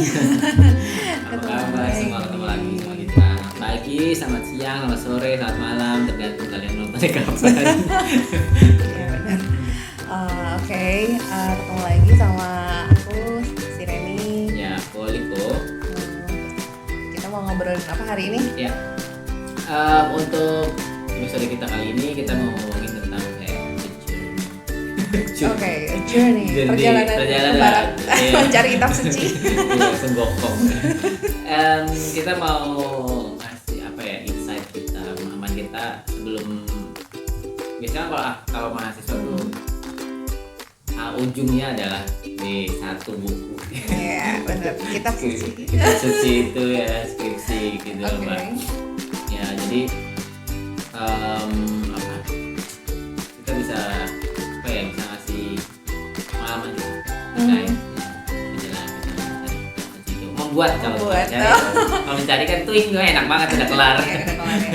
Apa kabar semua, ketemu lagi sama kita. Selamat pagi, selamat siang, selamat sore, selamat malam, tergantung kalian nontonnya kapan. Ya benar. Oke, ketemu lagi sama aku si Reni. Ya, Koliko. Kita mau ngobrolin apa hari ini? Ya, untuk episode kita kali ini kita mau ngomongin tentang kayak Oke, journey, perjalanan ke barat, iya. mencari kitab suci. Langsung bokong. Kita mau ngasih apa ya, insight kita, pemahaman kita sebelum biasanya kalau mahasiswa tuh ujungnya adalah di satu buku. Iya, benar. Kitab suci. Kitab suci itu ya, skripsi gitu loh, Oke. Mbak. Ya, jadi apa? Kita bisa apa ya, bisa ngasih pengalaman gitu terkait perjalanan kita mencari kitab suci itu. Membuat kalau Membuat, mencari, kalau mencari kan tuh enak banget, udah kelar. Iya, udah kelar ya.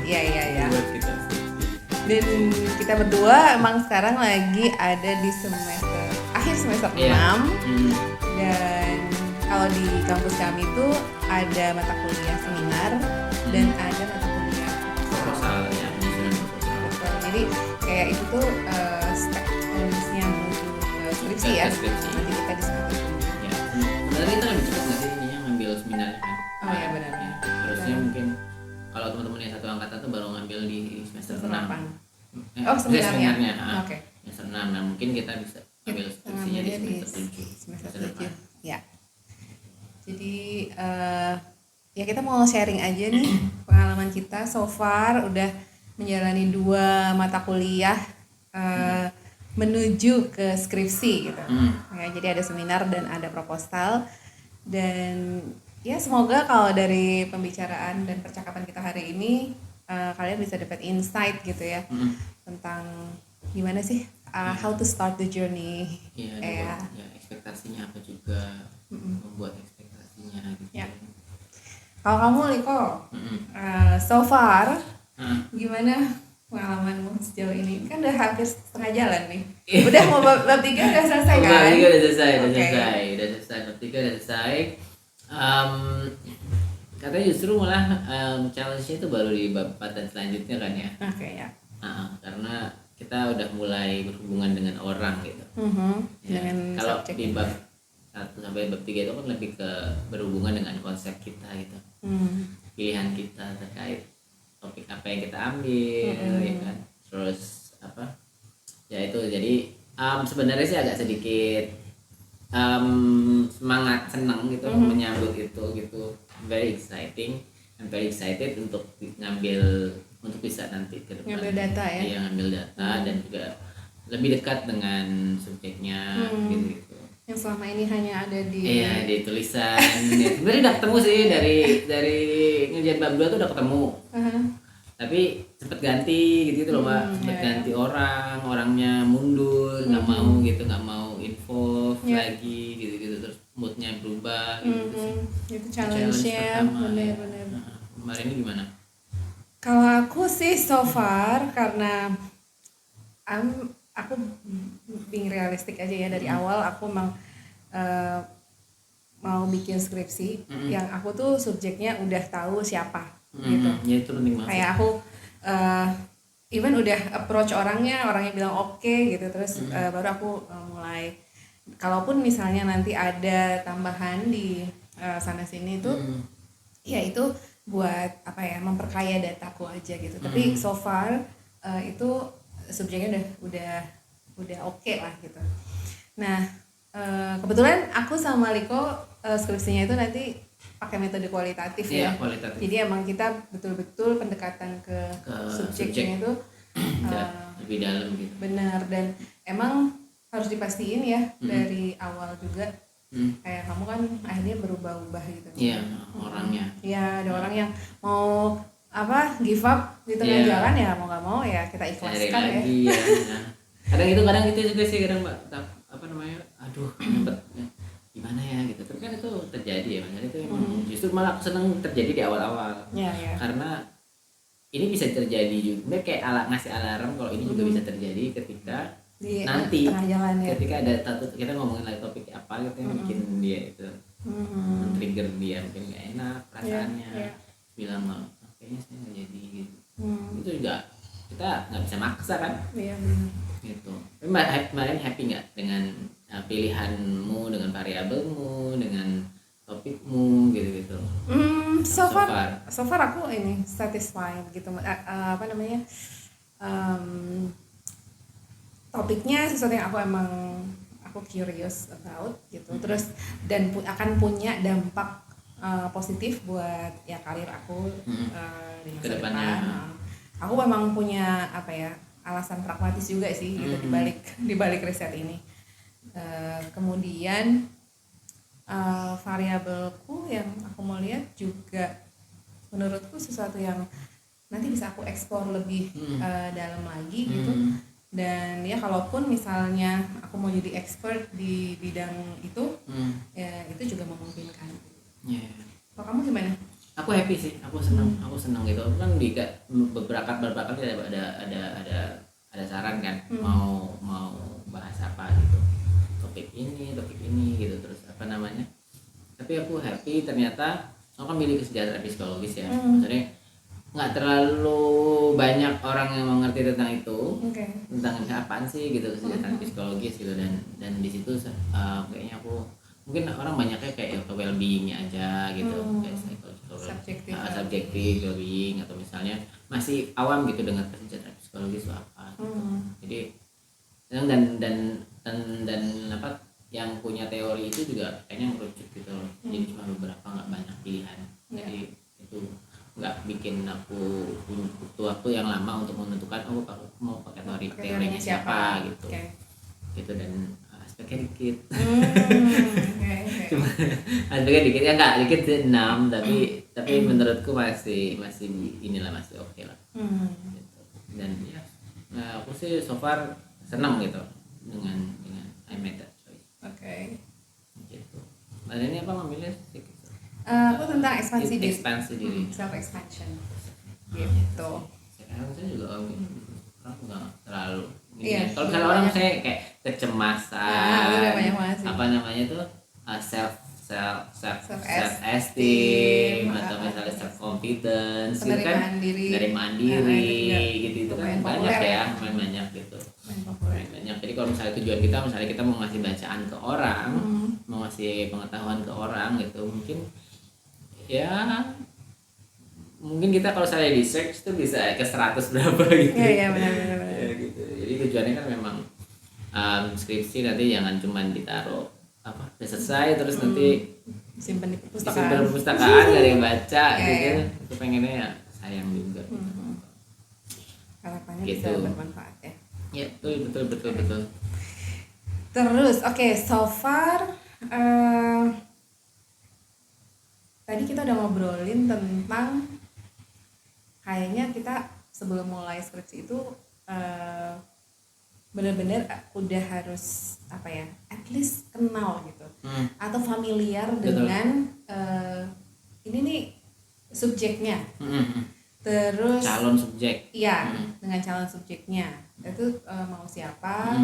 Iya. Buat kitab suci. Dan kita berdua emang sekarang lagi ada di akhir semester 6. Iya. Dan kalau di kampus kami itu ada mata kuliah seminar dan ada mata kuliah Proposal ya, penyusunan proposal. betul. Jadi kayak itu tuh step menuju ke skripsi ya. Skripsi. Nanti kita diskusi. Ya, sebenarnya itu lebih cepat nggak sih ininya ngambil seminarnya kan? Oh iya, benar. Ya, harusnya mungkin kalau teman-teman yang satu angkatan tuh baru ngambil di semester 6. Oh, seminarnya. ha. Oke. Semester 6. Nah, mungkin kita bisa ambil skripsinya di Ngambilnya semester 7. semester depan. 7. Ya. Jadi ya kita mau sharing aja nih pengalaman kita so far udah menjalani 2 mata kuliah menuju ke skripsi gitu. Ya, jadi ada seminar dan ada proposal, dan ya semoga kalau dari pembicaraan dan percakapan kita hari ini kalian bisa dapat insight gitu ya tentang gimana sih how to start the journey. Iya, Ya. ya, ekspektasinya apa juga, membuat ekspektasinya gitu. Ya. Kalau kamu Liko, Mm-mm. so far Ah. gimana pengalamanmu sejauh ini? Kan udah hampir setengah jalan nih. Udah mau bab 3 udah selesai kan? Bab 3 udah selesai, Oke. udah selesai. Bab 3 udah selesai. Katanya justru malah challenge-nya itu baru di bab 4 dan selanjutnya kan ya. Oke ya. Karena kita udah mulai berhubungan dengan orang gitu. Ya, Dengan kalau subjek di bab 1 sampai bab 3 itu kan lebih ke berhubungan dengan konsep kita gitu. Pilihan kita terkait topik apa yang kita ambil ya kan. Terus apa? Ya itu jadi sebenarnya sih agak sedikit semangat, senang gitu menyambut itu gitu. Very exciting. I'm very excited untuk bisa nanti ke depan Ngambil data ya? Iya, ngambil data dan juga lebih dekat dengan subjeknya gitu. Yang selama ini hanya ada di Iya, di tulisan. Ya, sebenarnya udah ketemu sih dari ngerjain bab 2 tuh udah ketemu. Tapi sempet ganti gitu loh, Mbak. Sempet ganti orangnya mundur, nggak mau gitu, nggak mau involve lagi gitu. Terus moodnya berubah gitu sih. itu challenge-nya pertama. benar-benar. Nah, kemarin ini gimana? Kalau aku sih so far karena aku being realistik aja ya dari awal aku emang mau bikin skripsi yang aku tuh subjeknya udah tahu siapa gitu. Ya itu penting banget. Kayak aku even udah approach orangnya bilang oke gitu, terus baru aku mulai, kalaupun misalnya nanti ada tambahan di sana sini tuh ya itu buat apa ya, memperkaya dataku aja gitu. Tapi so far itu subjeknya udah oke lah gitu. Nah kebetulan aku sama Liko skripsinya itu nanti pakai metode kualitatif ya. Kualitatif. Jadi emang kita betul-betul pendekatan ke subjeknya itu lebih dalam gitu. benar, dan emang harus dipastiin ya dari awal juga. Kayak kamu kan akhirnya berubah-ubah gitu. Iya, orangnya. Iya, ada orang yang mau give up di tengah jalan, ya mau nggak mau ya kita ikhlaskan ya. Lagi, ya. Nah, kadang itu juga sih kadang Mbak, apa namanya, aduh ribet gimana ya gitu. Tapi kan itu terjadi ya, maksudnya itu emang justru malah aku seneng terjadi di awal-awal. Iya. Karena ini bisa terjadi juga, kayak ngasih alarm kalau ini juga bisa terjadi ketika di nanti tengah jalan ya. ketika ada satu, kita ngomongin lagi topik apa gitu yang bikin dia itu men-trigger dia mungkin nggak enak perasaannya, bilang kayaknya saya nggak jadi gitu. Itu juga kita nggak bisa maksa kan. Gitu. Kemarin happy nggak dengan pilihanmu, dengan variabelmu, dengan topikmu gitu? So far aku ini satisfied gitu. Apa namanya, topiknya sesuatu yang aku curious about gitu. Terus dan akan punya dampak positif buat ya karir aku di masa depan. Aku memang punya apa ya, alasan pragmatis juga sih gitu di balik riset ini. Kemudian variabelku yang aku mau lihat juga menurutku sesuatu yang nanti bisa aku eksplor lebih dalam lagi gitu. Dan ya kalaupun misalnya aku mau jadi expert di bidang itu, ya itu juga memungkinkan. Kalau kamu gimana? Aku happy sih, aku senang gitu. Kan di beberapa kali ada saran kan, mau bahas apa gitu, topik ini gitu, terus apa namanya. Tapi aku happy ternyata aku kan milih kesejahteraan psikologis ya. Maksudnya nggak terlalu banyak orang yang mengerti tentang itu, tentang apaan sih gitu kesejahteraan psikologis gitu, dan di situ kayaknya aku mungkin orang banyaknya kayak well-beingnya aja gitu, kayak subjektif well-being, atau misalnya masih awam gitu dengan kesejahteraan psikologis itu apa gitu. Jadi dan apa yang punya teori itu juga kayaknya merucut gitu loh. Jadi cuma beberapa, nggak banyak pilihan. Jadi itu nggak bikin aku butuh waktu yang lama untuk menentukan aku mau pakai teorinya siapa gitu. Gitu, dan aspeknya dikit. Cuma aspeknya dikit ya, nggak dikit 6, tapi menurutku masih inilah, masih oke lah. Gitu. Dan ya aku sih so far senang gitu dengan I made that choice. Gitu. Ini apa ngambilnya sedikit? Aku tentang ekspansi diri. Self expansion. Gitu. Sekarang saya juga orang nggak terlalu. Kalau misalnya orang saya kayak kecemasan, apa namanya tuh self esteem, atau misalnya self confidence, penerimaan diri gitu, itu kan banyak ya, banyak gitu. Banyak. Jadi kalau misalnya tujuan kita mau ngasih bacaan ke orang, mau ngasih pengetahuan ke orang gitu, mungkin kita kalau saya di search tuh bisa ke 100 berapa gitu. Iya benar. Gitu. Jadi tujuannya kan memang skripsi nanti jangan cuma ditaruh udah selesai terus nanti simpen di perpustakaan gak ada yang baca gitu. Aku pengennya ya sayang juga. Harapannya gitu. bisa bermanfaat ya. Ya betul. Terus so far tadi kita udah ngobrolin tentang kayaknya kita sebelum mulai skripsi itu benar-benar udah harus apa ya, at least kenal gitu atau familiar dengan ini nih subjeknya, terus calon subjek, dengan calon subjeknya itu mau siapa,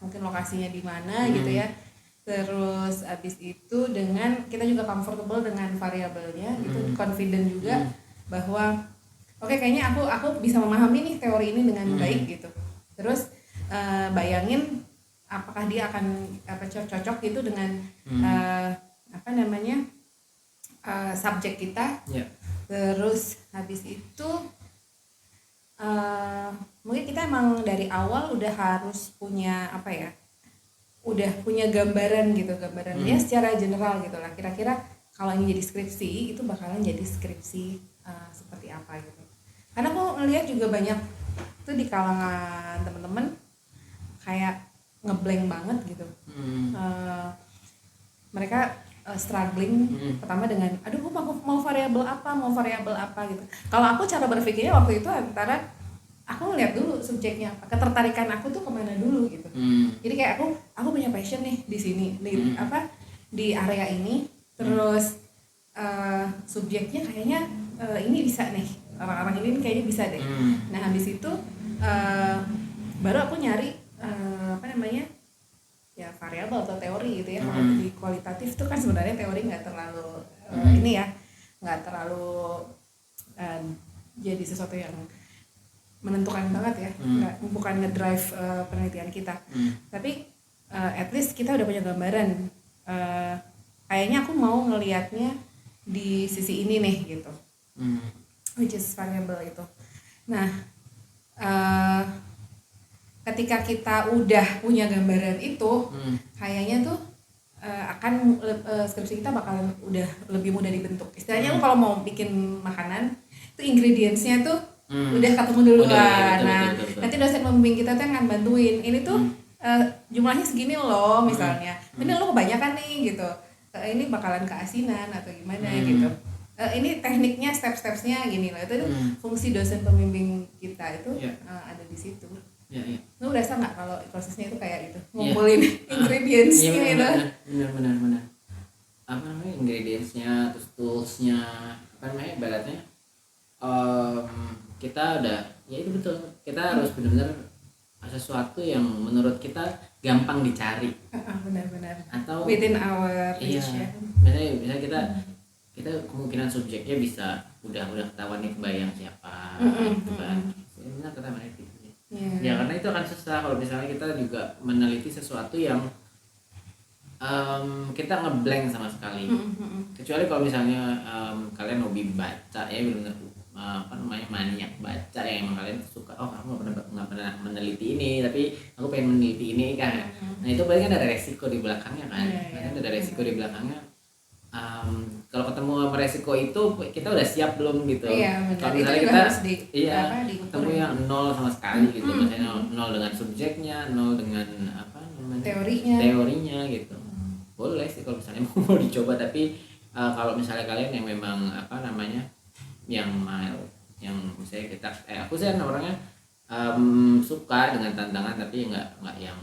mungkin lokasinya di mana gitu ya. Terus abis itu dengan kita juga comfortable dengan variabelnya gitu, confident juga bahwa kayaknya aku bisa memahami nih teori ini dengan baik gitu. Terus bayangin apakah dia akan cocok gitu dengan subjek kita. Terus habis itu mungkin kita emang dari awal udah harus punya udah punya gambaran ya secara general gitu lah, kira-kira kalau ini jadi skripsi itu bakalan jadi skripsi seperti apa gitu. Karena aku ngelihat juga banyak tuh di kalangan teman-teman kayak ngeblank banget gitu. Mereka struggling pertama dengan gue mau variabel apa gitu. Kalau aku cara berpikirnya waktu itu antara aku ngeliat dulu subjeknya apa, ketertarikan aku tuh kemana dulu gitu. Jadi kayak aku punya passion nih di sini di area ini, terus subjeknya kayaknya ini bisa nih, orang-orang ini kayaknya bisa deh. Nah habis itu baru aku nyari variabel atau teori gitu ya. Kalau di kualitatif tuh kan sebenarnya teori nggak terlalu ini ya, nggak terlalu jadi sesuatu yang menentukan banget ya, bukan ngedrive penelitian kita. Tapi at least kita udah punya gambaran. Kayaknya aku mau ngelihatnya di sisi ini nih gitu, which is variable itu. Nah, ketika kita udah punya gambaran itu, kayaknya tuh akan skripsi kita bakalan udah lebih mudah dibentuk. Istilahnya lu kalau mau bikin makanan, itu ingredientsnya tuh udah ketemu duluan. Betul. Nanti dosen pembimbing kita tuh akan bantuin. Ini tuh jumlahnya segini loh misalnya. Ini lo kebanyakan nih gitu. Ini bakalan keasinan atau gimana gitu. Ini tekniknya, step-stepsnya gini loh. Itu fungsi dosen pembimbing kita itu ada di situ. Lu berasa nggak kalau prosesnya itu kayak gitu, ngumpulin ingredientsnya gitu? Benar. Apa namanya ingredientsnya, terus toolsnya, apa namanya ibaratnya kita udah, ya itu betul, kita harus benar-benar sesuatu yang menurut kita gampang dicari. Benar. Atau within our reach ya. Misalnya kita kemungkinan subjeknya bisa udah ketahuan nih kebayang siapa, gitu kan. Benar kata Mbak Eti. Ya karena itu akan susah kalau misalnya kita juga meneliti sesuatu yang kita ngeblank sama sekali. Kecuali kalau misalnya kalian hobi baca ya, benar-benar maniak baca ya, emang kalian suka, kamu nggak pernah meneliti ini tapi aku pengen meneliti ini kan. Nah itu berarti kan ada resiko di belakangnya kan. Ada resiko di belakangnya. Kalau ketemu sama resiko itu kita udah siap belum gitu. Kalau misalnya kita ketemu yang nol sama sekali gitu, misalnya nol dengan subjeknya, nol dengan apa namanya teorinya gitu. Boleh sih kalau misalnya mau dicoba, tapi kalau misalnya kalian yang memang apa namanya yang mild, yang misalnya kita aku sih orangnya suka dengan tantangan tapi nggak yang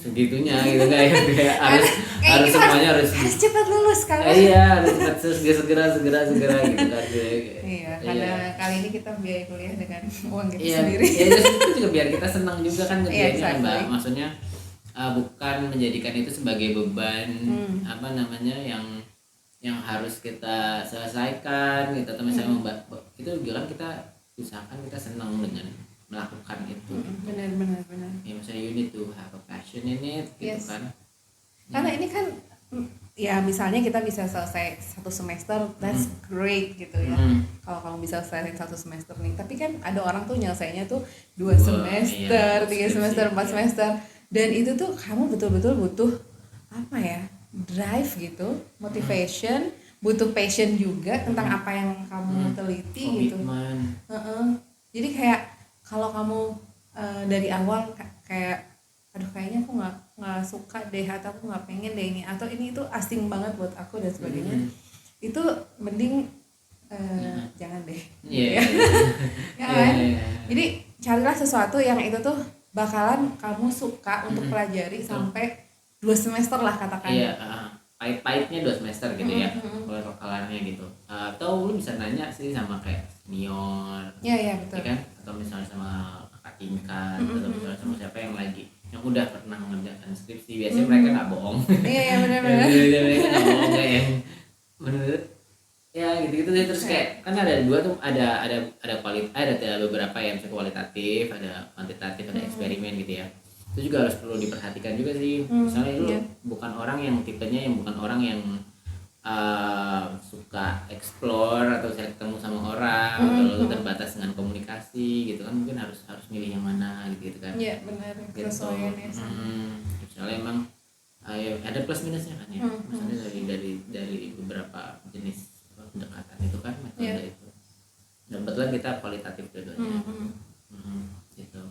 segitunya gitu, kayak harus semuanya harus cepat lulus kan. Harus cepat segera gitu kan. Karena kali ini kita biaya kuliah dengan uang kita sendiri. Itu juga biar kita senang juga kan ngerjainnya, Mbak. Maksudnya bukan menjadikan itu sebagai beban apa namanya yang harus kita selesaikan gitu, atau misalnya itu juga kan kita usahakan kita senang dengan melakukan itu. Benar. Ya misalnya you need to have a passion in it gitu kan. Karena ini kan ya misalnya kita bisa selesai 1 semester, that's great gitu ya. Kalau kamu bisa selesai 1 semester nih, tapi kan ada orang tuh nyelesainnya tuh 2 semester, 3 semester, 4 semester, dan itu tuh kamu betul-betul butuh apa ya, drive gitu, motivation, butuh passion juga tentang apa yang kamu teliti gitu. Jadi kayak kalau kamu dari awal kayak aduh kayaknya aku nggak suka deh, atau aku nggak pengen deh ini, atau ini itu asing banget buat aku dan sebagainya, itu mending jangan deh. Jadi carilah sesuatu yang itu tuh bakalan kamu suka untuk pelajari sampai 2 semester lah katakan. Pahit-pahitnya 2 semester gitu ya, kalau lokalannya gitu. Atau lu bisa nanya sih sama kayak senior, betul. Ya kan? Atau misalnya sama kakak tingkat, atau misalnya sama siapa yang udah pernah mengerjakan skripsi. Biasanya mereka nggak bohong. Benar. Mereka nggak bohong kayak yang menurut ya gitu sih. Terus kayak kan ada dua tuh, ada beberapa yang kualitatif, ada kuantitatif, ada eksperimen gitu ya. Itu juga harus perlu diperhatikan juga sih. Misalnya lu bukan orang yang tipenya yang bukan orang yang suka explore atau saya ketemu sama orang, atau lu terbatas dengan komunikasi gitu kan, mungkin harus milih yang mana gitu kan. Iya benar, kesesuaiannya. Misalnya emang ada plus minusnya kan ya. Misalnya dari beberapa jenis pendekatan itu kan, metode itu. Dan kebetulan kita kualitatif dua-duanya. Gitu.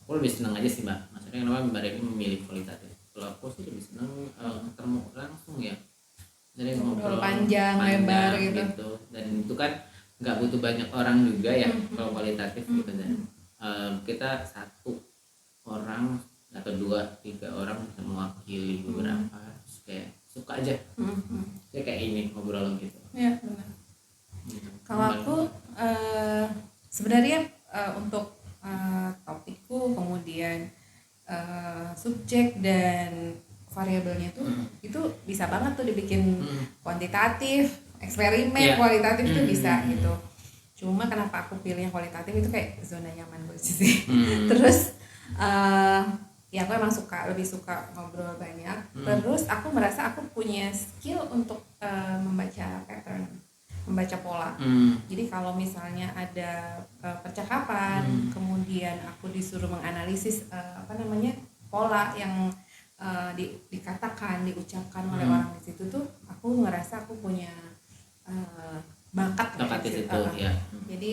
Aku lebih senang aja sih Mbak, maksudnya kenapa Mbak Reni memilih kualitatif. Kalau aku sih lebih senang ketemu langsung ya, jadi ngobrol panjang lebar gitu. Dan itu kan nggak butuh banyak orang juga ya kalau kualitatif gitu, dan kita 1 orang atau 2-3 orang bisa mewakili beberapa, kayak suka aja kayak ini ngobrol gitu. Ya benar. Kalau aku sebenarnya untuk topikku, kemudian subjek dan variabelnya tuh itu bisa banget tuh dibikin kuantitatif, eksperimen kualitatif tuh bisa gitu. Cuma kenapa aku pilih yang kualitatif itu kayak zona nyaman gue sih. Terus ya aku emang lebih suka ngobrol banyak. Terus aku merasa aku punya skill untuk membaca pattern, membaca pola. Jadi kalau misalnya ada percakapan, kemudian aku disuruh menganalisis pola yang dikatakan, diucapkan oleh orang di situ tuh, aku ngerasa aku punya bakat di situ ya. Jadi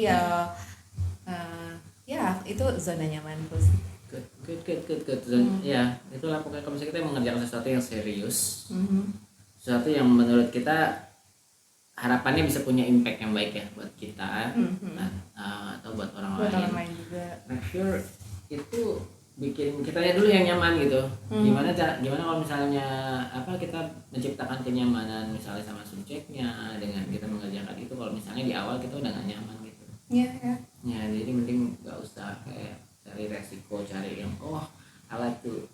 ya itu zona nyamanku sih. Good. Ya, itulah pokoknya kalau misalnya kita mengerjakan sesuatu yang serius, sesuatu yang menurut kita harapannya bisa punya impact yang baik ya buat kita, atau buat orang lain juga. Make sure itu bikin kitanya dulu yang nyaman gitu. Gimana kalau misalnya kita menciptakan kenyamanan misalnya sama subjeknya dengan kita mengerjakan itu, kalau misalnya di awal kita udah gak nyaman gitu. Ya, jadi mending gak usah kayak cari resiko, cari yang I like to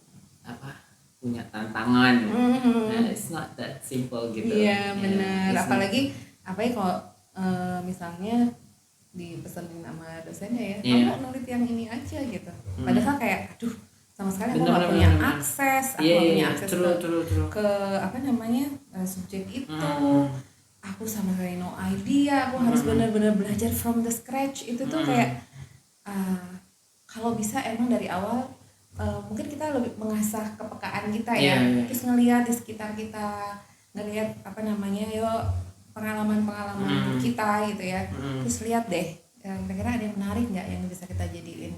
punya tantangan. Nah, it's not that simple gitu. Iya benar. Apalagi kalau misalnya dipesenin sama dosennya ya, kamu nulis yang ini aja gitu. Padahal kayak aduh sama sekali aku nggak punya akses, ke subjek itu. Aku sama sekali no idea. Aku harus benar-benar belajar from the scratch. Itu tuh kayak kalau bisa emang dari awal mungkin kita lebih mengasah kepekaan kita ya. Terus ngelihat di sekitar kita, ngelihat pengalaman-pengalaman kita gitu ya. Terus lihat deh kira-kira ada yang menarik nggak yang bisa kita jadiin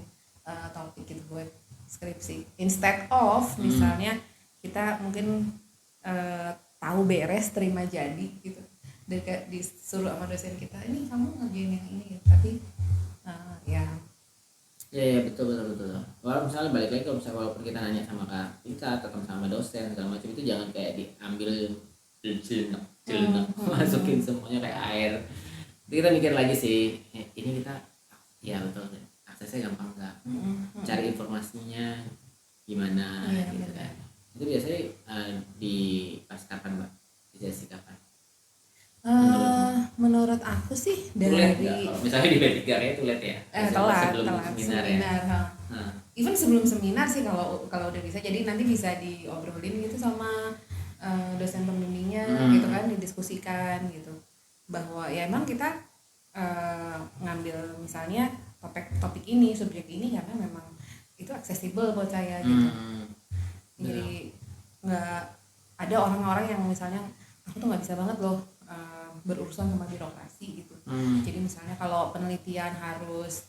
topik gitu buat skripsi, instead of misalnya kita mungkin tahu beres terima jadi gitu, disuruh sama dosen kita ini kamu ngerjain yang ini gitu. Tapi ya betul. Walaupun misalnya balik lagi walaupun kita nanya sama Kak Ika atau sama dosen segala macam, itu jangan kayak diambil cilik masukin semuanya kayak air. Jadi kita mikir lagi sih, ini kita ya betul aksesnya gampang nggak, cari informasinya gimana gitu kan. Itu biasanya di pas kapan Mbak? Dijelasin kapan? Menurut aku sih dari misalnya di B3 kayak itu lihat ya. Telat seminar ya. Even sebelum seminar sih kalau udah bisa, jadi nanti bisa diobrolin gitu sama dosen pembimbingnya gitu kan, didiskusikan gitu bahwa ya emang kita ngambil misalnya topik ini, subjek ini karena memang itu aksesibel buat saya gitu. Jadi nggak ada orang-orang yang misalnya aku tuh nggak bisa banget loh berurusan sama birokrasi gitu. Jadi misalnya kalau penelitian harus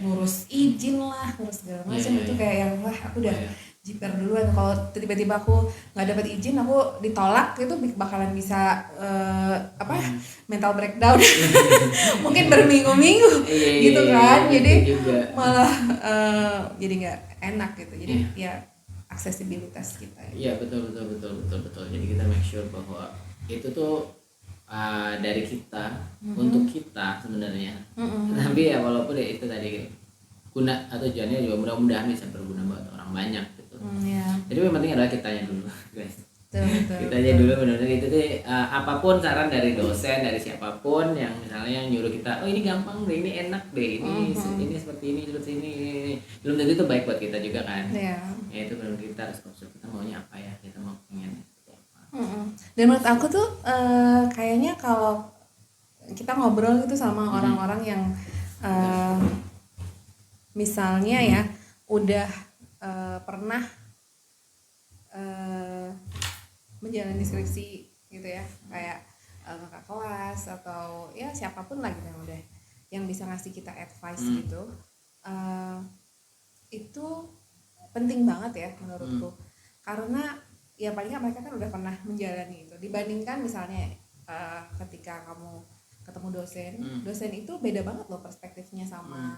ngurus izin lah, ngurus segala macam, itu kayak yang aku udah jiper duluan. Kalau tiba-tiba aku nggak dapat izin, aku ditolak, itu bakalan bisa mental breakdown. Mungkin berminggu-minggu gitu kan. Jadi malah jadi nggak enak gitu. Jadi ya aksesibilitas kita. Iya betul. Jadi kita make sure bahwa itu tuh dari kita untuk kita sebenarnya. Tapi ya walaupun ya itu tadi guna atau tujuannya juga mudah-mudahan bisa berguna buat orang banyak gitu. Jadi yang penting adalah kitanya dulu, guys. Kitanya dulu benar-benar itu deh. Apapun saran dari dosen, dari siapapun yang misalnya nyuruh kita, ini gampang deh, ini enak deh, ini seperti ini, belum tentu itu baik buat kita juga kan. Ya itu benar-benar kita harus observe, kita maunya apa ya, kita mau pengen. Dan menurut aku tuh kayaknya kalau kita ngobrol gitu sama orang-orang yang misalnya ya udah pernah menjalani skripsi gitu ya, kayak kakak kelas atau ya siapapun lah gitu yang bisa ngasih kita advice gitu, itu penting banget ya menurutku. Karena ya paling nggak mereka kan udah pernah menjalani itu, dibandingkan misalnya ketika kamu ketemu dosen itu beda banget loh perspektifnya sama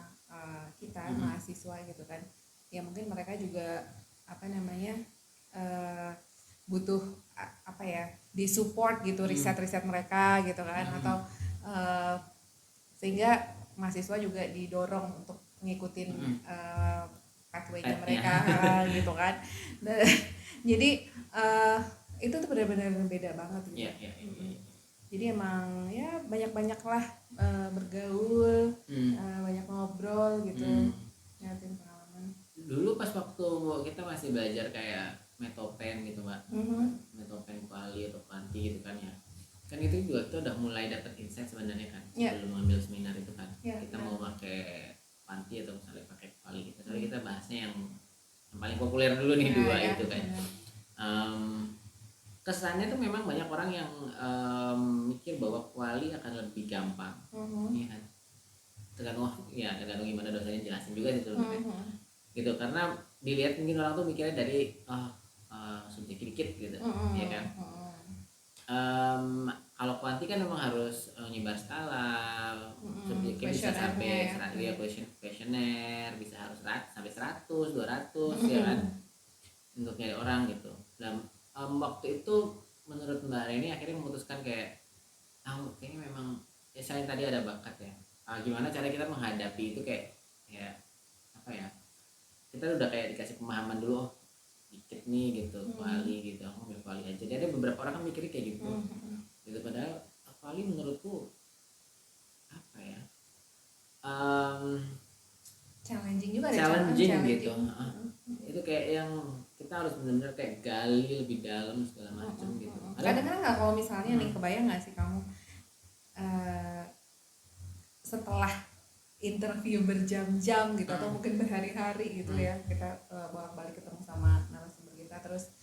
kita mahasiswa gitu kan. Ya mungkin mereka juga butuh disupport gitu, riset mereka gitu kan, atau sehingga mahasiswa juga didorong untuk ngikutin pathway-nya mereka gitu kan. Nah, jadi itu tuh benar-benar beda banget gitu. Jadi emang ya banyak-banyaklah bergaul, banyak ngobrol gitu, nyatin pengalaman. Dulu pas waktu kita masih belajar kayak metopen gitu Mbak, metopen kuali atau kuanti gitu kan ya, kan itu juga tuh udah mulai dapat insight sebenarnya kan sebelum ngambil seminar itu kan, kita mau pakai kuanti atau misalnya pakai kuali gitu. Soalnya kita bahasnya yang paling populer dulu nih dua itu kan. Kesannya tuh memang banyak orang yang mikir bahwa kuali akan lebih gampang, ya kan? Tergantung gimana dosennya jelasin juga sih sebenarnya. Gitu, karena dilihat mungkin orang tuh mikirnya dari subjek dikit gitu, ya kan. Kalau kuanti kan memang harus nyebar skala, subjeknya bisa sampai kuesioner bisa harus sampai 100, 200 ya kan, untuk nyari orang gitu. Dan waktu itu menurut Mbak Reni akhirnya memutuskan kayak kayaknya memang ya selain tadi ada bakat ya, gimana cara kita menghadapi itu, kayak ya apa ya, kita udah kayak dikasih pemahaman dulu, dikit nih gitu, kuali gitu, aku ambil kuali aja. Jadi ada beberapa orang kan mikirnya kayak gitu, gitu. Padahal kuali menurutku apa ya, challenging juga, challenging gitu. Itu kayak yang kita harus benar-benar kayak gali lebih dalam segala macam gitu. Kadang-kadang nggak, kalau misalnya nih, kebayang nggak sih kamu setelah interview berjam-jam gitu, atau mungkin berhari-hari gitu ya, kita bolak-balik ketemu sama narasumber kita, terus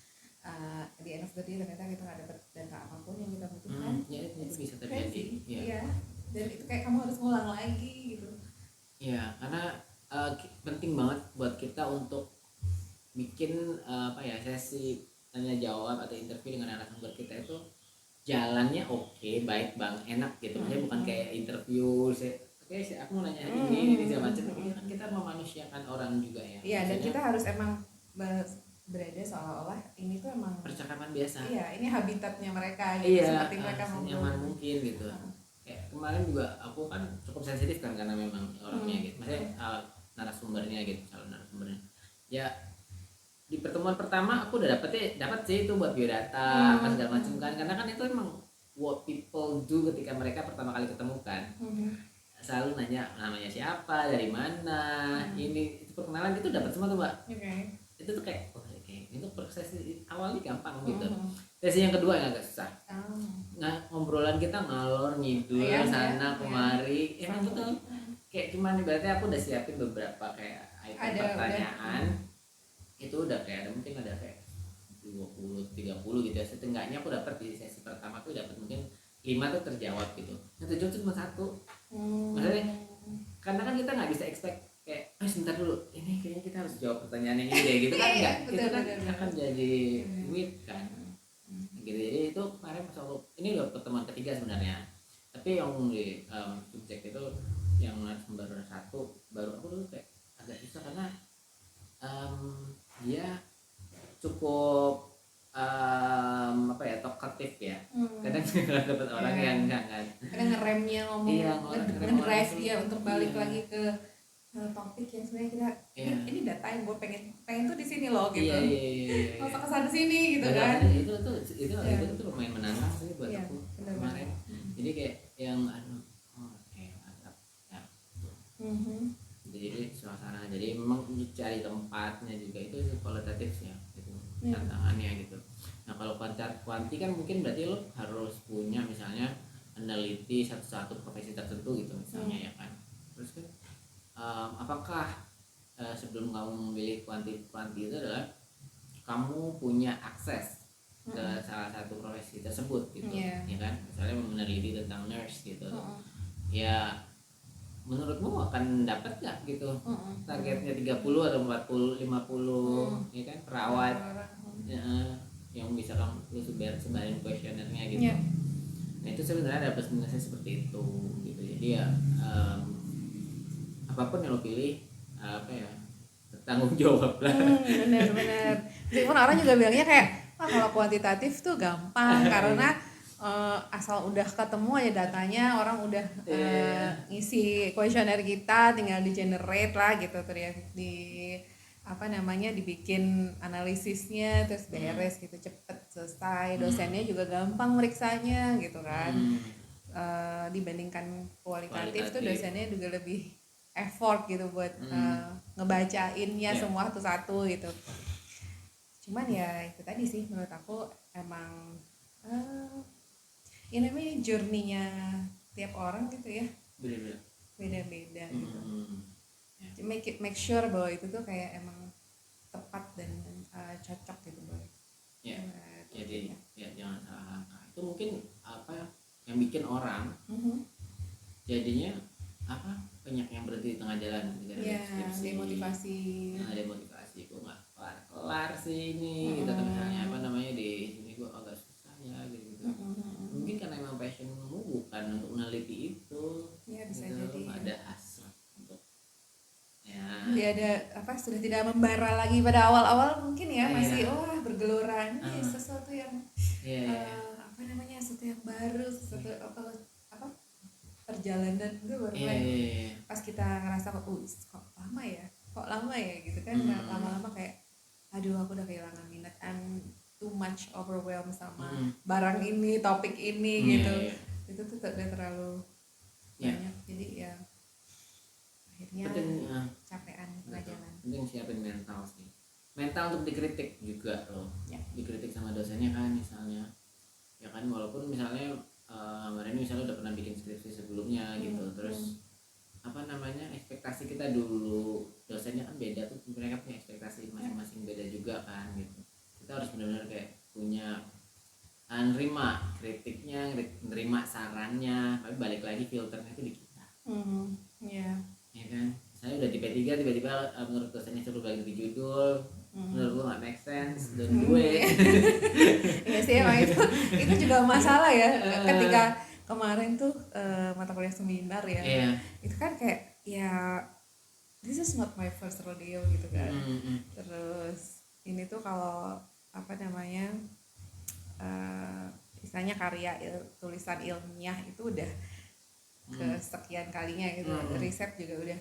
di end of the day ternyata kita nggak dapet data apapun yang kita butuhkan. Itu bisa terjadi. Iya. Dan itu kayak kamu harus ngulang lagi gitu. Iya, karena penting banget buat kita untuk bikin sesi tanya jawab atau interview dengan narasumber kita itu jalannya baik bang, enak gitu. Maksudnya bukan kayak interview aku mau nanya ini segala macam. Kan kita memanusiakan orang juga ya. Iya, dan kita harus emang berada seolah-olah ini tuh emang percakapan biasa. Iya, ini habitatnya mereka gitu, seperti mereka nyaman mungkin gitu. Kayak kemarin juga aku kan cukup sensitif kan, karena memang orangnya gitu. Maksudnya narasumbernya gitu, calon narasumbernya. Ya di pertemuan pertama aku udah dapat sih itu buat biodata apa segala macam kan, karena kan itu emang what people do ketika mereka pertama kali ketemu kan. Selalu nanya namanya siapa, dari mana, ini itu perkenalan gitu, dapat semua tuh Mbak. Itu tuh kayak itu proses awalnya gampang gitu. Sesi yang kedua yang agak susah. Nah, ngobrolan kita ngalor ngidul sana kemari, emang gitu. Kayak cuman ibaratnya aku udah siapin beberapa kayak item pertanyaan. Itu udah kayak mungkin ada kayak 20-30 gitu ya. Setengahnya aku dapat di sesi pertama tuh dapat mungkin 5 tuh terjawab gitu. Yang terjawab cuma 1. Maksudnya karena kan kita nggak bisa expect kayak sebentar dulu, ini kayaknya kita harus jawab pertanyaan yang ini deh gitu kan. Enggak, itu kan akan jadi rumit kan gitu. Jadi itu kemarin pas aku ini udah pertemuan ketiga sebenarnya, tapi yang di subjek itu yang narasumber 1 baru aku dulu kayak agak susah, karena dia cukup talkatif ya. Kadang dapat orang yang enggak kan. Kadang ngeremnya ngomong, ngedrive dia untuk balik lagi ke topik yang sebenarnya kita ini data yang gue pengen tuh di sini loh gitu. Nggak usah kesana sini gitu kan. Itu lumayan menantang sih buat aku kemarin. Jadi kayak yang mantap ya. Jadi suasana, jadi memang cari tempatnya juga itu kualitatif ya gitu, tantangannya gitu. Nah kalau kuanti kan mungkin berarti lo harus punya misalnya meneliti satu profesi tertentu gitu misalnya ya kan. Terus kan apakah sebelum kamu memilih kuanti itu adalah kamu punya akses ke salah satu profesi tersebut gitu, ya kan? Misalnya meneliti tentang nurse gitu, ya menurutmu akan dapat nggak gitu targetnya 30 atau 40, 50 ya kan, perawat yang bisa kamu sebarin kuesionernya gitu. Nah itu sebenarnya ada plus minusnya seperti itu gitu. Jadi ya apapun yang lo pilih bertanggung jawab lah. Benar. Meskipun orang juga bilangnya kayak kalau kuantitatif tuh gampang karena asal udah ketemu aja datanya, orang udah ngisi kuesioner kita, tinggal di generate lah gitu tuh ya, di dibikin analisisnya terus beres gitu, cepet selesai, dosennya juga gampang meriksanya gitu kan. Dibandingkan kualitatif tuh dosennya juga lebih effort gitu buat ngebacainnya semua satu-satu gitu. Cuman ya itu tadi sih, menurut aku emang ya namanya journey-nya tiap orang gitu ya, beda-beda gitu. Make sure bahwa itu tuh kayak emang tepat dan cocok gitu boy. Jadi ya jangan salah langkah. Itu mungkin yang bikin orang jadinya banyak yang berhenti di tengah jalan gara-gara demotivasi. Demotivasi, gue nggak kelar sih ini gitu, misalnya di sini gue agak susah ya gitu. Mungkin karena emang passionmu bukan untuk meneliti itu, bisa gitu. jadi Ada hasrat untuk dia ada sudah tidak membara lagi pada awal-awal mungkin ya, masih bergelora ini sesuatu yang sesuatu yang baru, sesuatu perjalanan itu baru pas kita ngerasa kok lama ya gitu kan. Lama-lama kayak aduh aku udah kehilangan minat, I'm too much overwhelmed sama barang ini, topik ini gitu. Itu tuh udah terlalu banyak, jadi ya akhirnya capean tengah jalan. Penting siapin mental sih, mental untuk dikritik juga loh. Dikritik sama dosennya kan, misalnya ya kan, walaupun misalnya kemarin misalnya udah pernah bikin skripsi sebelumnya gitu, terus ekspektasi kita dulu, dosennya kan beda tuh, mereka punya ekspektasi masing-masing beda juga kan gitu. Kita harus benar-benar kayak punya nerima kritiknya, nerima sarannya, tapi balik lagi filternya itu di kita. Ya kan, saya udah di P3 tiba-tiba menurut dosennya suruh bagi judul, menurut gue nggak make sense, dan gue iya sih, emang itu juga masalah ya. Ketika kemarin tuh mata kuliah seminar ya, itu kan kayak ya this is not my first rodeo gitu kan. Terus ini tuh kalau misalnya karya tulisan ilmiah itu udah kesekian kalinya gitu, riset juga udah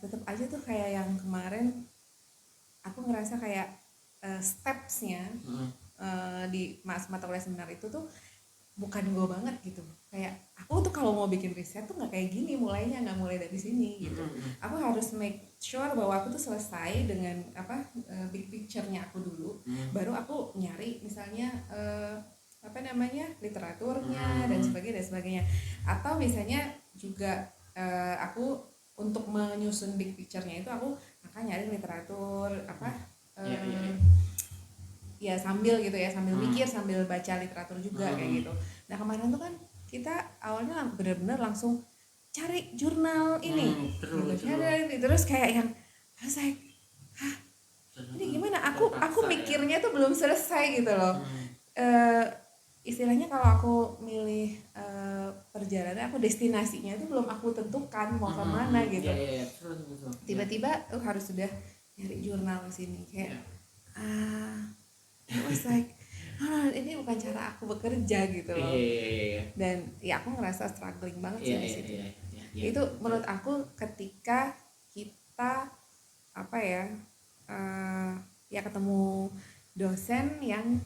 tetap aja tuh kayak yang kemarin aku ngerasa kayak stepsnya di mata kuliah seminar itu tuh bukan gue banget gitu. Kayak aku tuh kalau mau bikin riset tuh nggak kayak gini mulainya, nggak mulai dari sini gitu. Aku harus make sure bahwa aku tuh selesai dengan big picture-nya aku dulu, baru aku nyari misalnya literaturnya dan sebagainya. Atau misalnya juga aku untuk menyusun big picture-nya itu aku akan nyari literatur ya sambil gitu ya, sambil mikir, sambil baca literatur juga kayak gitu. Nah kemarin tuh kan kita awalnya benar-benar langsung cari jurnal ini, terus kayak yang saya ini gimana, aku mikirnya tuh belum selesai gitu loh. Istilahnya kalau aku milih perjalanan, aku destinasinya itu belum aku tentukan mau kemana gitu. Tiba-tiba harus sudah nyari jurnal di sini kayak it was like ini bukan cara aku bekerja gitu loh. Dan ya aku ngerasa struggling banget sih di situ. Itu menurut aku ketika kita ketemu dosen yang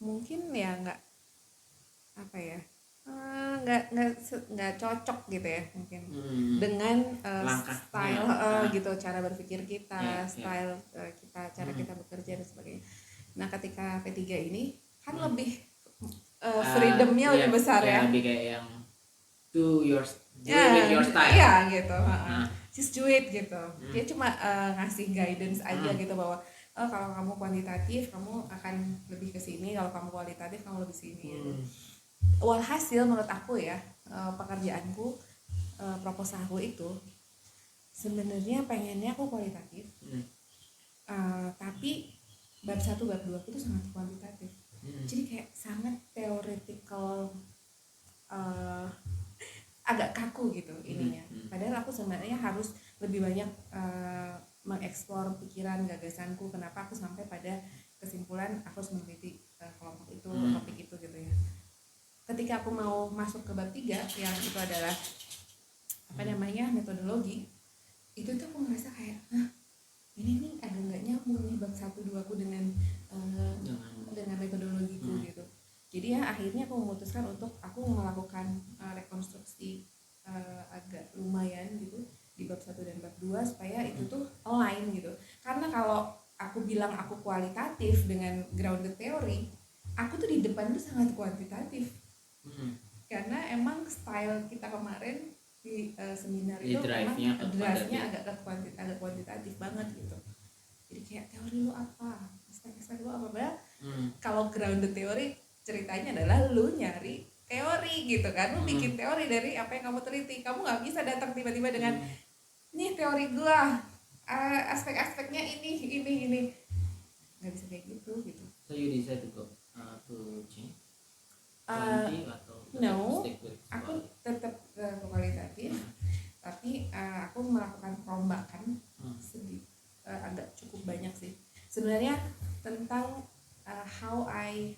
mungkin ya nggak cocok gitu ya mungkin dengan style gitu, cara berpikir kita, style kita, cara kita bekerja dan sebagainya. Nah ketika P3 ini kan lebih freedomnya lebih besar ya, lebih kayak yang do your style gitu. Just do it gitu. Dia cuma ngasih guidance aja gitu bahwa kalau kamu kuantitatif kamu akan lebih ke sini, kalau kamu kualitatif kamu lebih sini gitu. Walhasil menurut aku ya, pekerjaanku, proposalku itu sebenarnya pengennya aku kualitatif, tapi bab 1, bab 2 itu sangat kuantitatif. Jadi kayak sangat theoretical, agak kaku gitu ininya. Padahal aku sebenarnya harus lebih banyak mengeksplor pikiran, gagasanku, kenapa aku sampai pada kesimpulan aku harus meneliti kelompok itu, topik itu gitu ya. Ketika aku mau masuk ke bab 3 yang itu adalah metodologi, itu tuh aku ngerasa kayak ini nih agak akhirnya aku memutuskan untuk aku melakukan rekonstruksi agak lumayan gitu di bab 1 dan bab 2 supaya itu tuh align gitu. Karena kalau aku bilang aku kualitatif dengan grounded theory, aku tuh di depan tuh sangat kuantitatif. Karena emang style kita kemarin di seminar itu memang drive-nya agak kuantitatif banget gitu. Jadi kayak teori lu apa, aspek-aspek lu apa, kalau grounded teori ceritanya adalah lu nyari teori gitu kan, lu bikin teori dari apa yang kamu teliti. Kamu nggak bisa datang tiba-tiba dengan nih teori gua, aspek-aspeknya ini, nggak bisa kayak gitu. So you decide to go to change atau no, aku tetap kualitatif, tapi aku melakukan perombakan agak cukup banyak sih sebenarnya tentang how I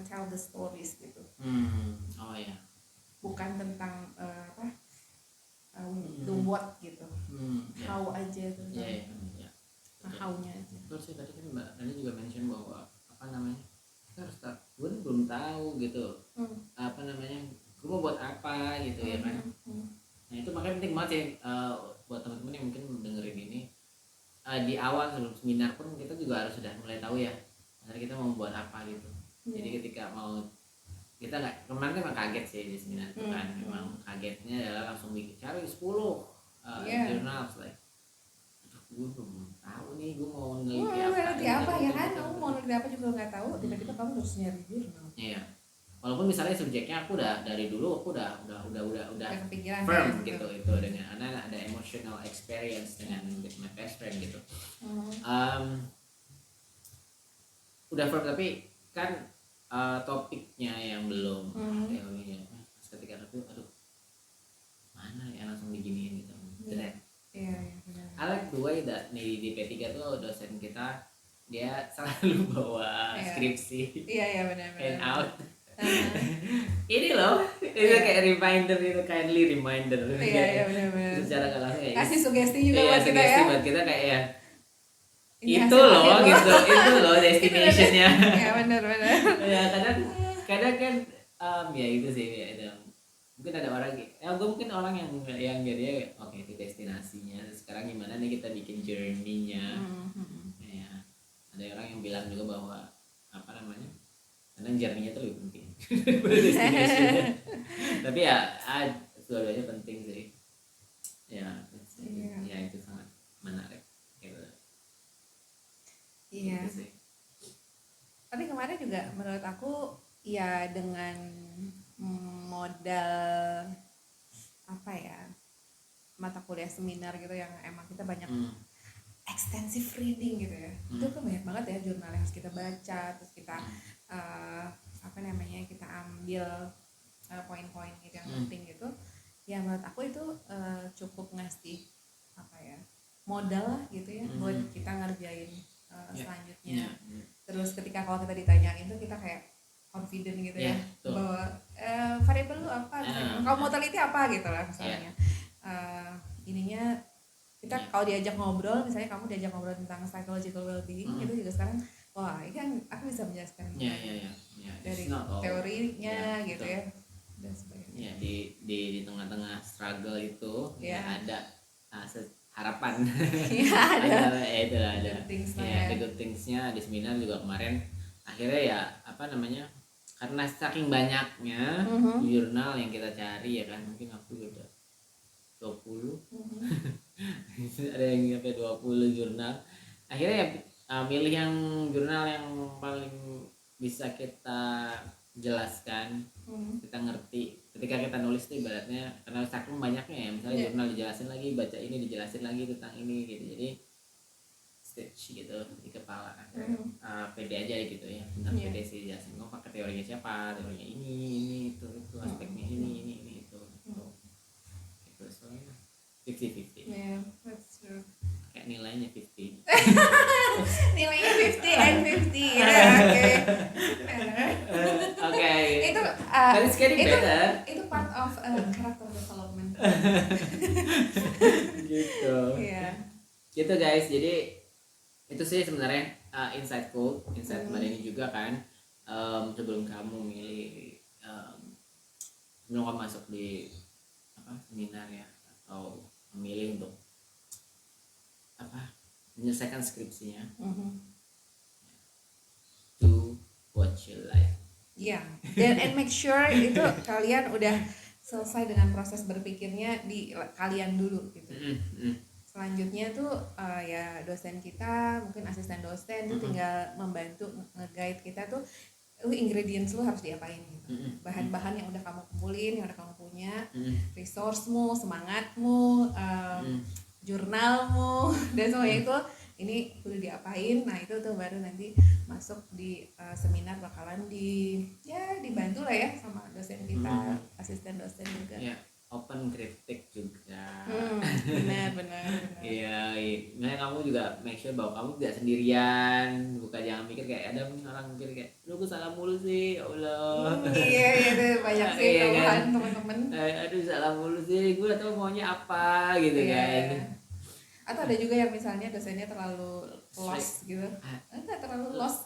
tell the stories gitu. Oh ya. Bukan tentang the what gitu. How aja tuh. How-nya aja. Terus sih tadi kan Mbak Nani juga mention bahwa apa namanya? Kita harus start. Gue belum tahu gitu. Apa namanya? Gue mau buat apa gitu ya kan. Nah, itu makanya penting banget sih buat teman-teman yang mungkin dengerin ini. Di awal sebelum seminar pun kita juga harus sudah mulai tahu ya. Misalnya kita mau buat apa gitu. Jadi ketika mau kita nggak, kemarin kan emang kaget sih di seminar itu kan, memang kagetnya adalah langsung cari 10 jurnal, like aduh gue belum tahu nih gue mau neliti apa ya kan, kamu mau neliti apa juga nggak tahu, tiba-tiba kamu harus nyari jurnal. Iya, walaupun misalnya subjeknya aku udah dari dulu aku udah kepikiran firm gitu itu dengan ada emotional experience dengan my best friend gitu. Udah firm, tapi kan topiknya yang belum teorinya. Ketika itu aduh mana ya langsung diginiin gitu. I like the way that di P3 tuh dosen kita dia selalu bawa skripsi benar and out. Ini loh itu kayak reminder, itu kindly reminder. Benar. Secara nggak langsung kayak kasih sugesti juga buat kita ya. Buat kita kayak ya itu loh gitu, itu loh destinationnya. Ya benar. Ya kadang kan ya itu sih ya, itu mungkin ada orang gue mungkin orang yang dia oke itu destinasinya, sekarang gimana nih kita bikin journey-nya. Ya ada orang yang bilang juga bahwa apa namanya, kadang journey-nya itu lebih penting daripada destination-nya. Tapi ya dua-duanya penting sih ya. Ya itu sangat menarik gitu. Iya. Gitu sih. Tapi kemarin juga menurut aku ya dengan modal apa ya, mata kuliah seminar gitu yang emang kita banyak extensive reading gitu ya. Itu kan banyak banget ya jurnal yang harus kita baca, terus kita apa namanya, kita ambil poin-poin gitu yang penting gitu. Ya menurut aku itu cukup ngasih apa ya, modal lah gitu ya buat kita ngerjain selanjutnya. Terus ketika kalau kita ditanyain tuh kita kayak confident gitu ya bahwa variabel lu apa, kamu mau teliti apa gitu lah misalnya. Ininya kita kalau diajak ngobrol, misalnya kamu diajak ngobrol tentang psychological well-being itu juga sekarang wah ini kan aku bisa menjelaskan dari teorinya gitu ya dan sebagainya. Di tengah-tengah struggle itu ada harapan. Ada the good things-nya. Di seminar juga kemarin akhirnya ya apa namanya, karena saking banyaknya jurnal yang kita cari ya kan, mungkin aku udah 20 ada yang sampai 20 jurnal. Akhirnya ya milih yang jurnal yang paling bisa kita jelaskan, kita ngerti ketika kita nulis tuh ibaratnya, karena saking banyaknya ya, misalnya jurnal dijelasin lagi, baca ini dijelasin lagi tentang ini gitu, jadi stage gitu di kepala. Pede aja gitu ya, tentang pede sih jelasin kok pakai teorinya siapa, teorinya ini itu aspeknya ini itu soalnya 50-50. That's true. Kayak nilainya 50. Nilainya 50 and 50 ya, oke. Itu itu part of character development. Gitu. Gitu guys, jadi itu sih sebenarnya insight Mbak Deni juga kan. sebelum kamu milih sebelum kamu masuk di seminar ya, atau memilih untuk menyelesaikan skripsinya, do what you like. Iya, dan and make sure itu kalian udah selesai dengan proses berpikirnya di kalian dulu gitu. Selanjutnya tuh ya dosen kita, mungkin asisten dosen tuh tinggal membantu nge-guide kita tuh ingredients lu harus diapain gitu. Bahan-bahan yang udah kamu kumpulin, yang udah kamu punya, resource-mu, semangatmu, jurnalmu dan semuanya itu ini udah diapain. Nah itu tuh baru nanti masuk di seminar bakalan dibantu lah ya sama dosen kita, asisten dosen juga. Yeah. Open kritik juga. Benar. Iya, makanya kamu juga make sure bahwa kamu tidak sendirian, bukan jangan mikir kayak ada orang mikir kayak lu salah mulu sih, ya Allah. Iya itu banyak sih keluhan teman-teman. Aduh salah mulu sih, gue udah tahu maunya apa gitu kan. Atau ada juga yang misalnya dosennya terlalu lost gitu, enggak terlalu lost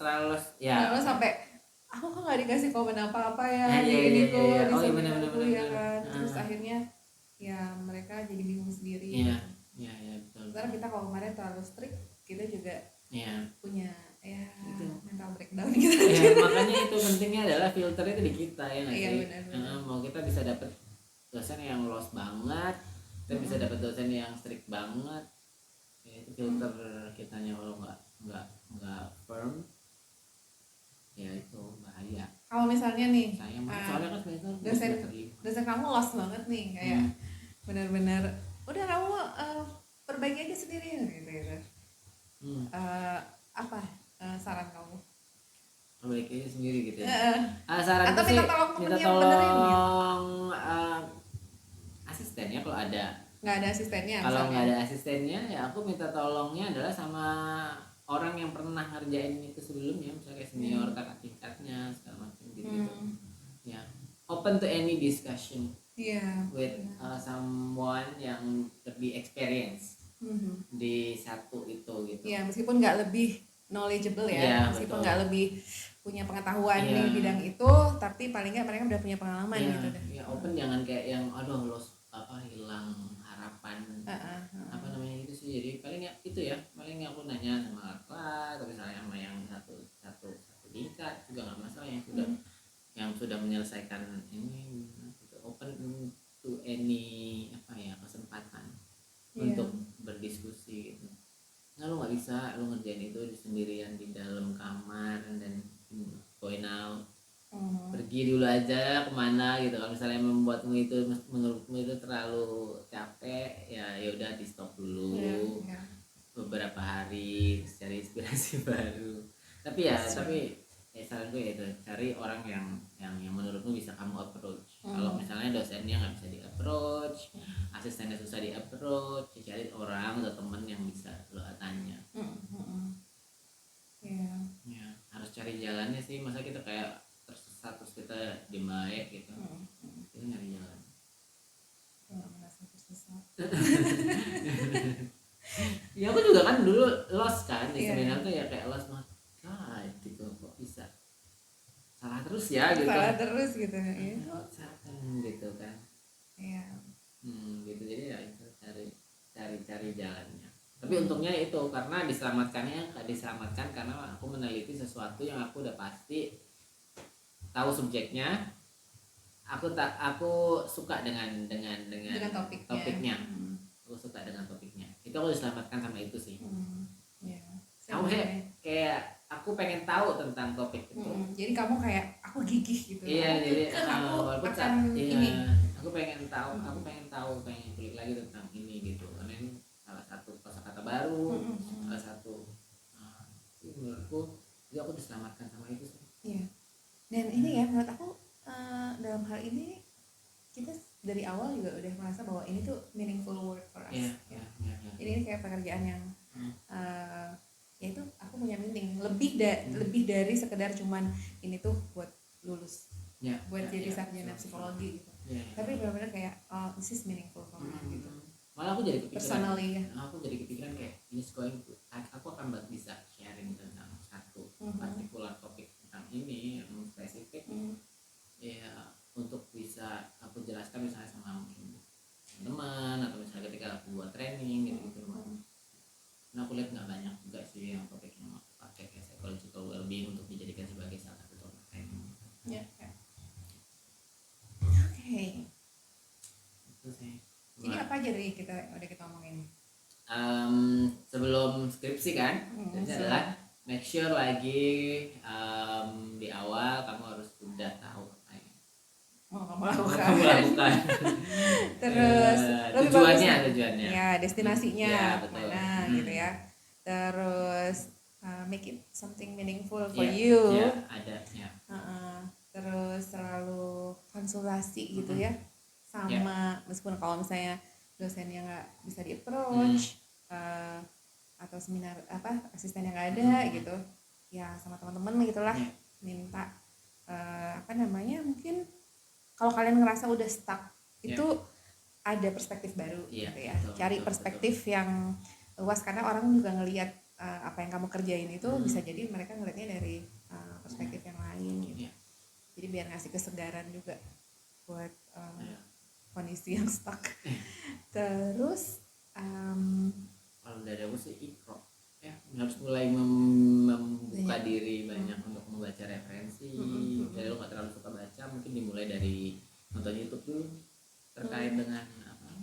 ya, terlalu sampai aku kok nggak dikasih komen apa-apa ya di seminar aku ya kan, terus akhirnya ya mereka jadi bingung sendiri. Iya betul. Karena kita kalau kemarin terlalu strict, kita juga punya mental breakdown gitu. Makanya itu pentingnya adalah filter itu di kita ya nggak sih? Benar. Mau kita bisa dapet dosen yang lost banget, kita bisa dapet dosen yang strict banget, ya itu filter kitanya kalau nggak firm, ya itu bahaya. Kalau misalnya nih soalnya kan dosen kamu lost banget nih, kayak benar-benar udah kamu perbaiki aja sendiri gitu. Apa saran kamu? Perbaiki aja sendiri gitu ya. Saran atau minta tolong temen yang benerin gitu. Asistennya kalau ada. Nggak ada asistennya. Kalau nggak ada asistennya ya aku minta tolongnya adalah sama orang yang pernah ngerjain itu sebelumnya, misalnya senior, kakak tingkatnya segala macam gitu. Ya, open to any discussion with someone yang lebih experience di satu itu gitu. Ya meskipun nggak lebih knowledgeable meskipun nggak lebih punya pengetahuan di bidang itu, tapi paling nggak mereka udah punya pengalaman gitu deh. Ya open, jangan kayak yang hilang harapan apa namanya itu sih. Jadi paling aku nanya sama kelas, tapi misalnya sama yang satu tingkat juga nggak masalah, yang sudah menyelesaikan ini gitu. Open to any kesempatan untuk berdiskusi gitu. Nah lu nggak bisa lu ngerjain itu sendirian di dalam kamar dan going out. Pergi dulu aja kemana gitu. Kalau misalnya menurutmu itu terlalu capek, ya udah di stop dulu beberapa hari, cari inspirasi baru. Tapi saran gue itu cari orang yang menurutmu bisa kamu approach. Kalau misalnya dosennya nggak bisa di approach, asistennya susah di approach, cari orang atau temen yang bisa lo tanya. Ya, harus cari jalannya sih. Masa kita kayak tersesat terus kita diem baik gitu. Kita nyari jalan. Merasa tersesat. Ya aku juga kan dulu lost kan di seminar tuh, ya kayak lost banget gitu, kok bisa salah terus ya gitu. Gitu kan. Gitu, jadi ya itu cari jalannya. Tapi untungnya itu karena diselamatkan karena aku meneliti sesuatu yang aku udah pasti tahu subjeknya. Aku suka dengan topiknya. Aku suka dengan topiknya. Itu aku diselamatkan sama itu sih. Aku kayak aku pengen tahu tentang topik itu. Jadi kamu kayak aku gigih gitu. Iya, jadi aku akan ini. Aku pengen kulik lagi tentang ini gitu. Karena ini salah satu kosakata baru, salah satu menurutku jadi aku diselamatkan sama itu sih. Iya. Dan ini ya menurut aku dalam hal ini kita dari awal juga udah merasa bahwa ini tuh meaningful work for us. Jadi ini kayak pekerjaan yang ya itu aku punya meaning lebih dari sekedar cuman ini tuh buat lulus, buat jadi sarjana psikologi gitu. Tapi benar-benar kayak this is meaningful for me gitu. Malah aku jadi kepikiran personally aku jadi kepikiran kayak ini aku akan bisa sharing tentang satu partikular topik tentang ini yang spesifik ya untuk bisa aku jelaskan misalnya sama mungkin teman atau misalnya ketika aku buat training gitu. Nah aku lihat nggak banyak juga sih yang topik yang aku pakai kayak psychological well-being untuk dijadikan sebagai salah satu topik training. Ya. Oke. Itu sih. Jadi apa aja dari kita udah kita omongin? Sebelum skripsi kan, itu adalah make sure lagi di awal kamu harus sudah tahu apa yang kamu kamu lakukan. lakukan. Terus lebih tujuannya, bagus, tujuannya. ya destinasinya Ya, betul. mana gitu ya. Terus make it something meaningful for Ya, you. ya, ada ya. Terus selalu konsultasi gitu ya sama meskipun kalau misalnya dosennya nggak bisa di approach atau seminar asisten yang nggak ada gitu ya sama teman-teman gitulah minta mungkin kalau kalian ngerasa udah stuck itu ada perspektif baru gitu ya, cari perspektif yang luas karena orang juga ngelihat apa yang kamu kerjain itu bisa jadi mereka ngelihatnya dari perspektif yang lain gitu. Jadi biar ngasih kesegaran juga buat kondisi yang stuck. Terus kalau dari aku sih ikro ya harus mulai membuka diri banyak untuk membaca referensi. Jadi lo nggak terlalu suka baca mungkin dimulai dari nonton YouTube dulu terkait dengan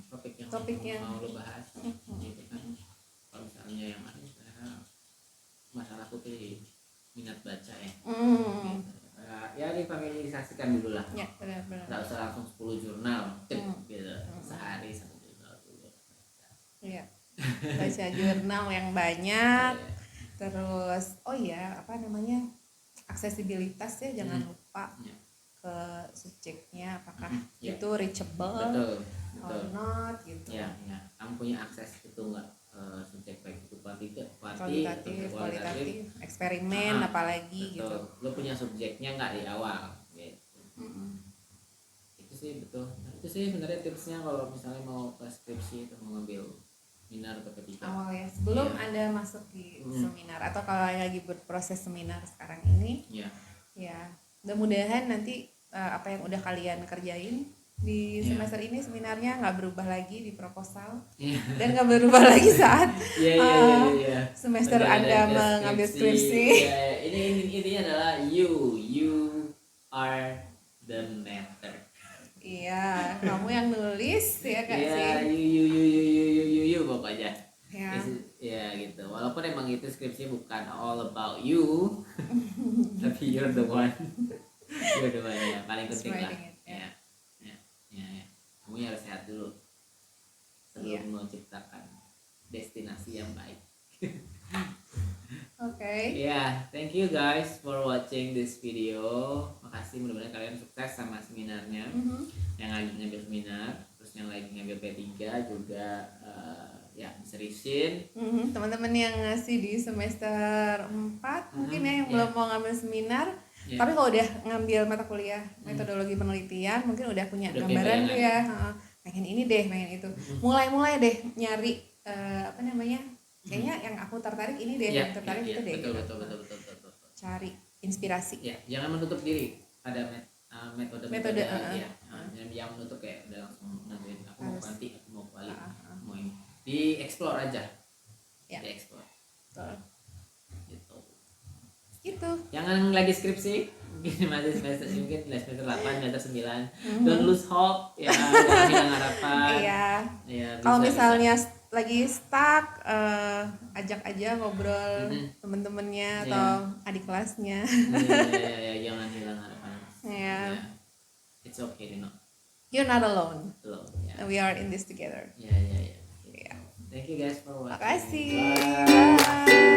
topik yang mau lo bahas gitu kan. Kalau misalnya yang masalah aku tuh minat baca ya gitu. Ya difamiliarisasikan dulu lah. Ya benar-benar. Nggak usah langsung 10 jurnal gitu sehari 1 jurnal dulu. Iya. Baca jurnal yang banyak. Terus aksesibilitas ya jangan lupa ke subjeknya apakah itu reachable or not gitu. Ya. Kamu punya akses itu enggak subjek baik itu kualitatif, eksperimen apalagi gitu. Lo punya subjeknya enggak di awal gitu. Itu sih betul. Itu sih sebenarnya tipsnya kalau misalnya mau ke skripsi atau mau ngambil seminar atau ketika awal ya sebelum Anda masuk di seminar atau kalau lagi berproses seminar sekarang ini ya mudah-mudahan nanti apa yang udah kalian kerjain di semester ini seminarnya nggak berubah lagi di proposal dan nggak berubah lagi saat semester Anda mengambil skripsi. Ini intinya adalah you are the matter. Iya, kamu yang nulis ya Kak sih. You pokoknya. Ya gitu. Walaupun emang itu skripsi bukan all about you, tapi you're the one. You're the one yang paling penting lah. Ya. Kamu harus sehat dulu sebelum menciptakan destinasi yang baik. Thank you guys for watching this video. Makasih, mudah-mudahan kalian sukses sama seminarnya. Yang lagi ngambil seminar, terus yang lagi ngambil P3 juga seriusin. Teman-teman yang ngasih di semester 4 mungkin ya yang belum mau ngambil seminar. Tapi kalau udah ngambil mata kuliah metodologi penelitian mungkin udah punya gambaran tuh ya, pengen ini deh, pengen itu. Mulai deh nyari kayaknya yang aku tertarik ini deh, yang tertarik itu deh. Betul. Cari inspirasi. Jangan menutup diri pada metode yang menutup kayak udah langsung nentuin aku mau kuanti, aku mau kuali, mau ini. Di explore aja. Di explore. Gitu. Jangan lagi skripsi, mungkin masih semester 8, semester 9. Don't lose hope, jangan hilang harapan. Kalau misalnya lagi stuck, ajak aja ngobrol temen-temennya atau adik kelasnya. Jangan hilang harapan. It's okay, You're not alone. We are in this together. Thank you guys for watching. Makasih. Bye.